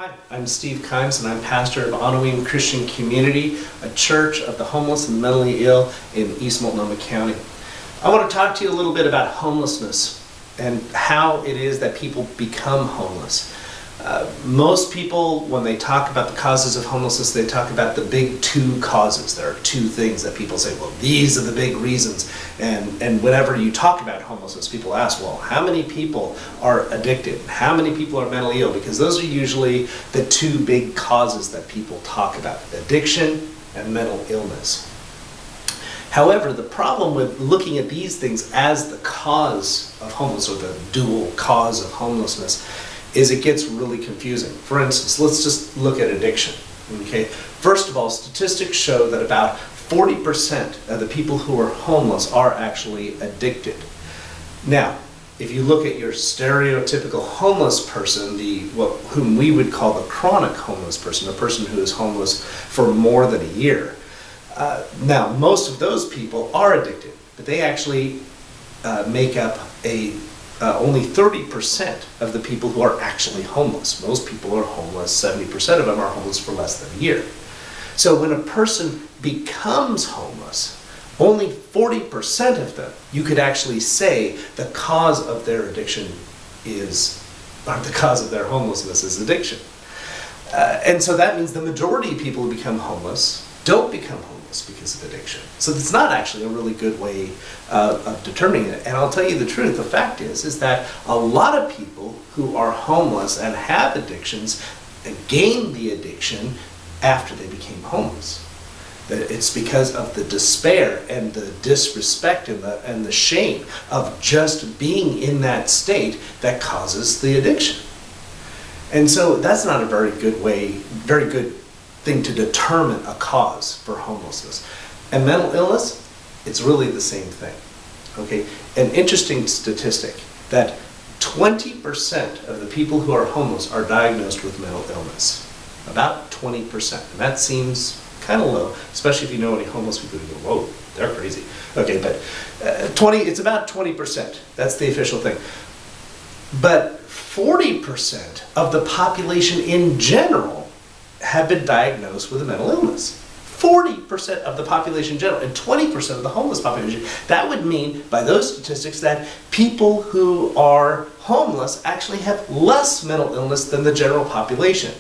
Hi, I'm Steve Kimes and I'm pastor of Onawim Christian Community, a church of the homeless and mentally ill in East Multnomah County. I want to talk to you a little bit about homelessness and how it is that people become homeless. Most people, when they talk about the causes of homelessness, they talk about the big two causes. There are two things that people say, well, these are the big reasons. And whenever you talk about homelessness, people ask, well, how many people are addicted? How many people are mentally ill? Because those are usually the two big causes that people talk about, addiction and mental illness. However, the problem with looking at these things as the cause of homelessness, or the dual cause of homelessness, is it gets really confusing. For instance, let's just look at addiction. Okay? First of all, statistics show that about 40% of the people who are homeless are actually addicted. Now, if you look at your stereotypical homeless person, whom we would call the chronic homeless person, a person who is homeless for more than a year, now most of those people are addicted, but they actually make up only 30% of the people who are actually homeless. Most people are homeless, 70% of them are homeless for less than a year. So when a person becomes homeless, only 40% of them, you could actually say the cause of their addiction or the cause of their homelessness is addiction. And so that means the majority of people who become homeless don't become homeless because of addiction. So it's not actually a really good way of determining it. And I'll tell you the truth, the fact is that a lot of people who are homeless and have addictions gain the addiction after they became homeless. That it's because of the despair and the disrespect and the shame of just being in that state that causes the addiction. And so that's not a very good thing to determine a cause for homelessness. And mental illness, it's really the same thing. Okay? An interesting statistic that 20% of the people who are homeless are diagnosed with mental illness. About 20%. And that seems kind of low, especially if you know any homeless people who go, whoa, they're crazy. Okay, but it's about 20%. That's the official thing. But 40% of the population in general have been diagnosed with a mental illness. 40% of the population in general, and 20% of the homeless population. That would mean, by those statistics, that people who are homeless actually have less mental illness than the general population.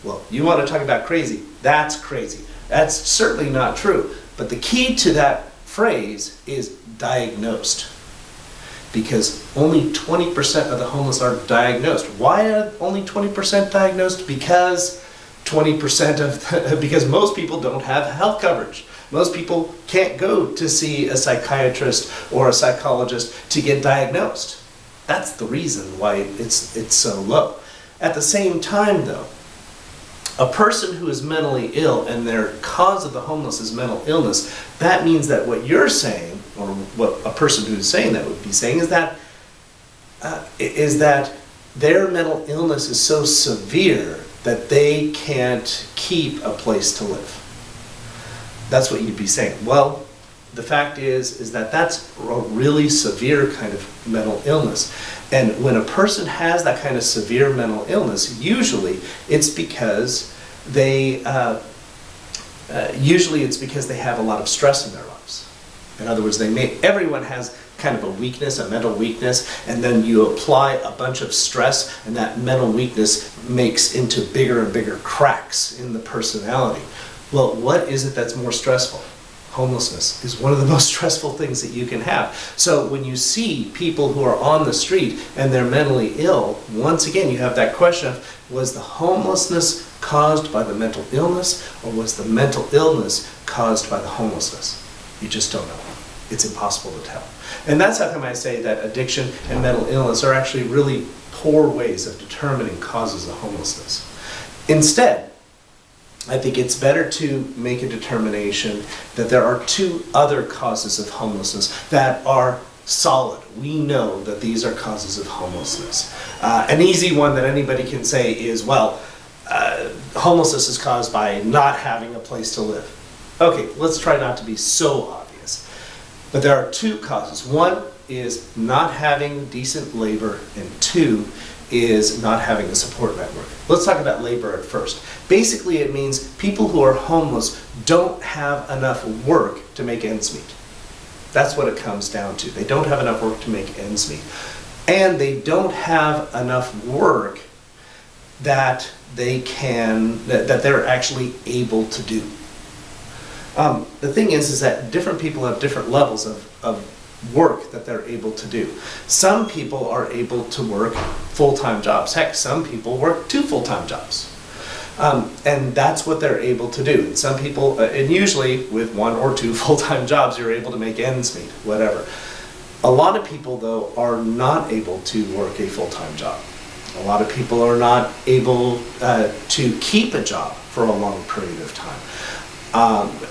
Well, you want to talk about crazy? That's crazy. That's certainly not true. But the key to that phrase is diagnosed. Because only 20% of the homeless are diagnosed. Why are only 20% diagnosed? Because because most people don't have health coverage. Most people can't go to see a psychiatrist or a psychologist to get diagnosed. That's the reason why it's so low. At the same time, though, a person who is mentally ill and their cause of the homeless is mental illness, that means that what you're saying, or what a person who is saying that would be saying, is that their mental illness is so severe that they can't keep a place to live. That's what you'd be saying. Well, the fact is that that's a really severe kind of mental illness. And when a person has that kind of severe mental illness, usually it's because they have a lot of stress in their lives. In other words, everyone has kind of a weakness, a mental weakness, and then you apply a bunch of stress, and that mental weakness makes into bigger and bigger cracks in the personality. Well, what is it that's more stressful? Homelessness is one of the most stressful things that you can have. So when you see people who are on the street and they're mentally ill, once again you have that question of, was the homelessness caused by the mental illness, or was the mental illness caused by the homelessness? You just don't know. It's impossible to tell. And that's how come I say that addiction and mental illness are actually really poor ways of determining causes of homelessness. Instead, I think it's better to make a determination that there are two other causes of homelessness that are solid. We know that these are causes of homelessness. An easy one that anybody can say is, well, homelessness is caused by not having a place to live. Okay, let's try not to be so obvious. But there are two causes. One is not having decent labor, and two is not having a support network. Let's talk about labor at first. Basically, it means people who are homeless don't have enough work to make ends meet. That's what it comes down to. They don't have enough work to make ends meet. And they don't have enough work that they're actually able to do. The thing is that different people have different levels of work that they're able to do. Some people are able to work full-time jobs. Heck, some people work 2 full-time jobs. And that's what they're able to do. And some people, and usually with 1 or 2 full-time jobs, you're able to make ends meet, whatever. A lot of people, though, are not able to work a full-time job. A lot of people are not able to keep a job for a long period of time.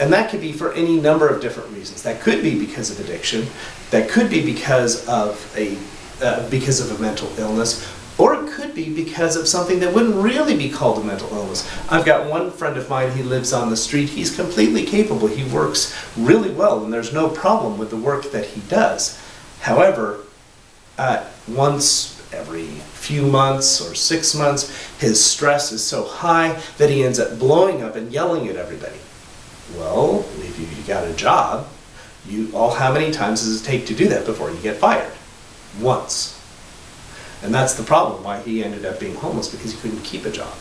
And that could be for any number of different reasons. That could be because of addiction. That could be because of a mental illness. Or it could be because of something that wouldn't really be called a mental illness. I've got one friend of mine, he lives on the street. He's completely capable. He works really well, and there's no problem with the work that he does. However, once every few months or 6 months, his stress is so high that he ends up blowing up and yelling at everybody. Well, if you got a job, how many times does it take to do that before you get fired? Once. And that's the problem why he ended up being homeless, because he couldn't keep a job.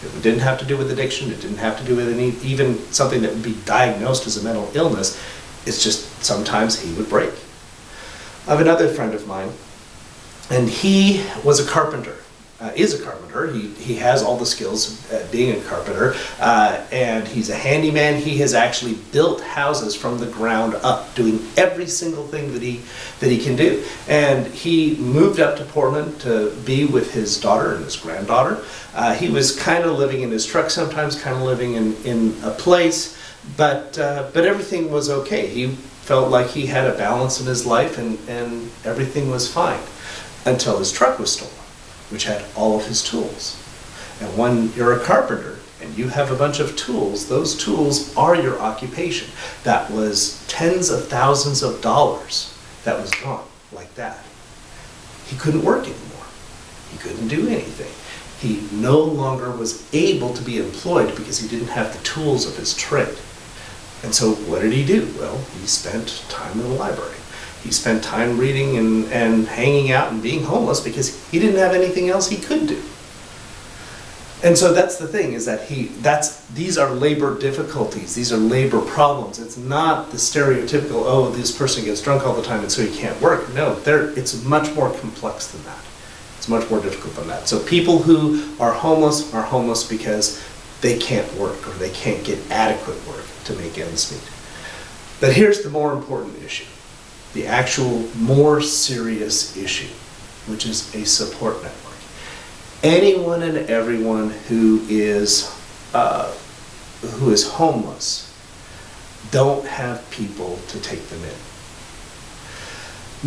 It didn't have to do with addiction. It didn't have to do with even something that would be diagnosed as a mental illness. It's just sometimes he would break. I have another friend of mine, and he was a carpenter. Is a carpenter. He has all the skills of being a carpenter, and he's a handyman. He has actually built houses from the ground up, doing every single thing that he can do. And he moved up to Portland to be with his daughter and his granddaughter. He was kind of living in his truck sometimes, kind of living in a place, but everything was okay. He felt like he had a balance in his life, and everything was fine until his truck was stolen, which had all of his tools. And when you're a carpenter and you have a bunch of tools, those tools are your occupation. That was tens of thousands of dollars that was gone like that. He couldn't work anymore. He couldn't do anything. He no longer was able to be employed because he didn't have the tools of his trade. And so what did he do? Well, he spent time in the library. He spent time reading and hanging out and being homeless because he didn't have anything else he could do. And so that's the thing, is that these are labor difficulties. These are labor problems. It's not the stereotypical, oh, this person gets drunk all the time and so he can't work. No, it's much more complex than that. It's much more difficult than that. So people who are homeless because they can't work or they can't get adequate work to make ends meet. But here's the more important issue. The actual more serious issue, which is a support network. Anyone and everyone who is homeless don't have people to take them in.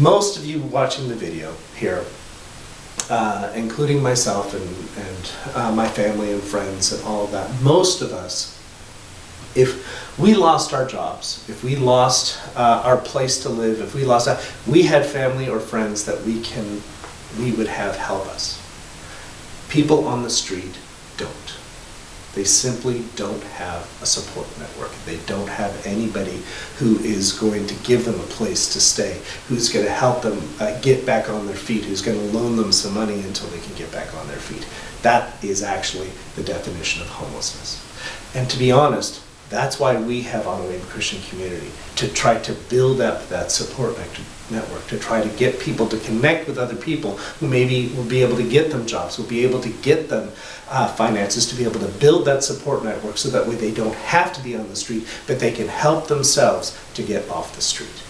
Most of you watching the video here, including myself and my family and friends and all of that, most of us, if we lost our jobs, if we lost our place to live, if we lost that, we had family or friends that we would have help us. People on the street don't. They simply don't have a support network. They don't have anybody who is going to give them a place to stay, who's going to help them get back on their feet, who's going to loan them some money until they can get back on their feet. That is actually the definition of homelessness. And to be honest, that's why we have Honorable Christian Community, to try to build up that support network, to try to get people to connect with other people who maybe will be able to get them jobs, will be able to get them finances, to be able to build that support network so that way they don't have to be on the street, but they can help themselves to get off the street.